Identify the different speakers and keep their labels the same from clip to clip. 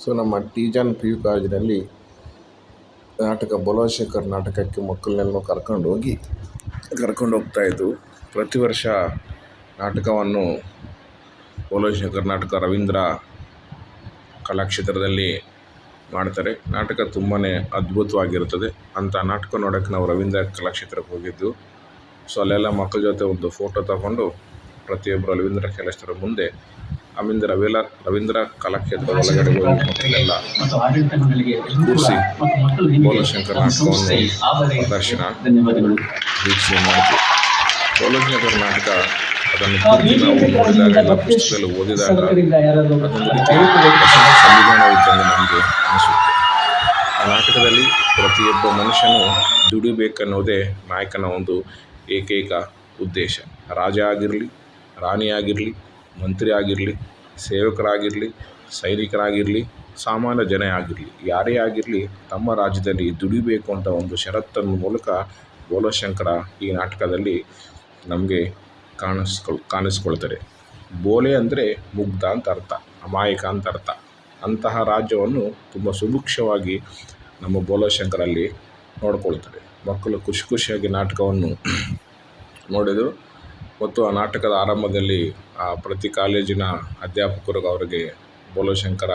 Speaker 1: ನಮ್ಮ T-John P U ಕಾಲೇಜಿನಲ್ಲಿ ನಾಟಕ ಬೋಲಶೇಖರ್ ನಾಟಕಕ್ಕೆ ಮಕ್ಕಳನ್ನೆಲ್ಲ ಕರ್ಕೊಂಡು ಹೋಗ್ತಾಯಿದ್ವು. ಪ್ರತಿ ವರ್ಷ ನಾಟಕವನ್ನು ಬೋಲಶೇಖರ್ ನಾಟಕ ರವೀಂದ್ರ ಕಲಾಕ್ಷೇತ್ರದಲ್ಲಿ ಮಾಡ್ತಾರೆ. ನಾಟಕ ತುಂಬಾ ಅದ್ಭುತವಾಗಿರುತ್ತದೆ. ಅಂಥ ನಾಟಕ ನೋಡೋಕ್ಕೆ ನಾವು ರವೀಂದ್ರ ಕಲಾಕ್ಷೇತ್ರಕ್ಕೆ ಹೋಗಿದ್ದು. ಅಲ್ಲೆಲ್ಲ ಮಕ್ಕಳ ಜೊತೆ ಒಂದು ಫೋಟೋ ತಗೊಂಡು ಪ್ರತಿಯೊಬ್ಬರು ರವೀಂದ್ರ ಕಲಾಕ್ಷೇತ್ರದ ಮುಂದೆ ಆಮೇಲೆ ರವೀಂದ್ರ ಕಲಾಕ್ಷೇತ್ರದ ಒಳಗಡೆ ಹೋಗಿ ಮಕ್ಕಳೆಲ್ಲ ಕೂರಿಸಿ ಬೋಲಶೇಖರ್ ನಾಟಕವನ್ನು ಪ್ರದರ್ಶನ ವೀಕ್ಷಣೆ ಮಾಡಿದ್ವಿ. ಬೋಲಶೇಖರ್ ನಾಟಕ ಅದನ್ನು ಪೂರ್ತಿ ನಾವು ನೋಡಿದಾಗ ಎಲ್ಲ ಪುಸ್ತಕದಲ್ಲಿ ಓದಿದಾಗ ಅದೊಂದು ರೀತಿಯ ಸಂವಿಧಾನ ಇದ್ದಂಗೆ ನಮಗೆ ಅನಿಸುತ್ತೆ. ಆ ನಾಟಕದಲ್ಲಿ ಪ್ರತಿಯೊಬ್ಬ ಮನುಷ್ಯನು ದುಡಿಬೇಕನ್ನೋದೇ ನಾಯಕನ ಒಂದು ಏಕೈಕ ಉದ್ದೇಶ. ರಾಜ ಆಗಿರಲಿ, ರಾಣಿ ಆಗಿರಲಿ, ಮಂತ್ರಿ ಆಗಿರಲಿ, ಸೇವಕರಾಗಿರಲಿ, ಸೈನಿಕರಾಗಿರಲಿ, ಸಾಮಾನ್ಯ ಜನ ಆಗಿರಲಿ, ಯಾರೇ ಆಗಿರಲಿ ತಮ್ಮ ರಾಜ್ಯದಲ್ಲಿ ದುಡಿಬೇಕು ಅಂತ ಒಂದು ಷರತ್ತನ್ನು ಮೂಲಕ ಬೋಲಶೇಖರ ಈ ನಾಟಕದಲ್ಲಿ ನಮಗೆ ಕಾಣಿಸ್ಕೊಳ್ತಾರೆ. ಬೋಲೆ ಅಂದರೆ ಮುಗ್ಧ ಅಂತ ಅರ್ಥ, ಅಮಾಯಕ ಅಂತ ಅರ್ಥ. ಅಂತಹ ರಾಜ್ಯವನ್ನು ತುಂಬ ಸುಭಿಕ್ಷವಾಗಿ ನಮ್ಮ ಬೋಲಶೇಖರಲ್ಲಿ ನೋಡ್ಕೊಳ್ತಾರೆ. ಮಕ್ಕಳು ಖುಷಿಯಾಗಿ ನಾಟಕವನ್ನು ನೋಡಿದರು ಮತ್ತು ಆ ನಾಟಕದ ಆರಂಭದಲ್ಲಿ ಪ್ರತಿ ಕಾಲೇಜಿನ ಅಧ್ಯಾಪಕರು ಅವರಿಗೆ ಬೋಲಶೇಖರ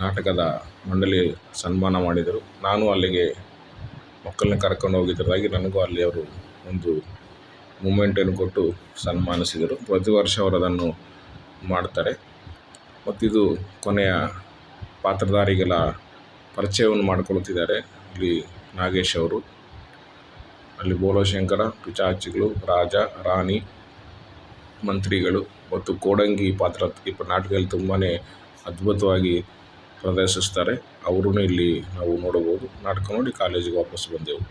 Speaker 1: ನಾಟಕದ ಮಂಡಳಿ ಸನ್ಮಾನ ಮಾಡಿದರು. ನಾನು ಅಲ್ಲಿಗೆ ಮಕ್ಕಳನ್ನ ಕರ್ಕೊಂಡು ಹೋಗಿದ್ದರಾಗಿ ನನಗೂ ಅಲ್ಲಿ ಅವರು ಒಂದು ಮೂಮೆಂಟನ್ನು ಕೊಟ್ಟು ಸನ್ಮಾನಿಸಿದರು. ಪ್ರತಿ ವರ್ಷ ಅವರು ಅದನ್ನು ಮಾಡ್ತಾರೆ. ಮತ್ತಿದು ಕೊನೆಯ ಪಾತ್ರಧಾರಿಗಳ ಪರಿಚಯವನ್ನು ಮಾಡಿಕೊಳ್ತಿದ್ದಾರೆ. ಇಲ್ಲಿ ನಾಗೇಶ್ ಅವರು, ಅಲ್ಲಿ ಬೋಲಶೇಖರ, ಪಿಶಾಚಿಗಳು, ರಾಜ, ರಾಣಿ, ಮಂತ್ರಿಗಳು ಮತ್ತು ಕೋಡಂಗಿ ಪಾತ್ರ ಈ ನಾಟಕದಲ್ಲಿ ತುಂಬಾ ಅದ್ಭುತವಾಗಿ ಪ್ರದರ್ಶಿಸ್ತಾರೆ. ಅವರೂ ಇಲ್ಲಿ ನಾವು ನೋಡಬಹುದು. ನಾಟಕ ನೋಡಿ ಕಾಲೇಜಿಗೆ ವಾಪಸ್ ಬಂದೆವು.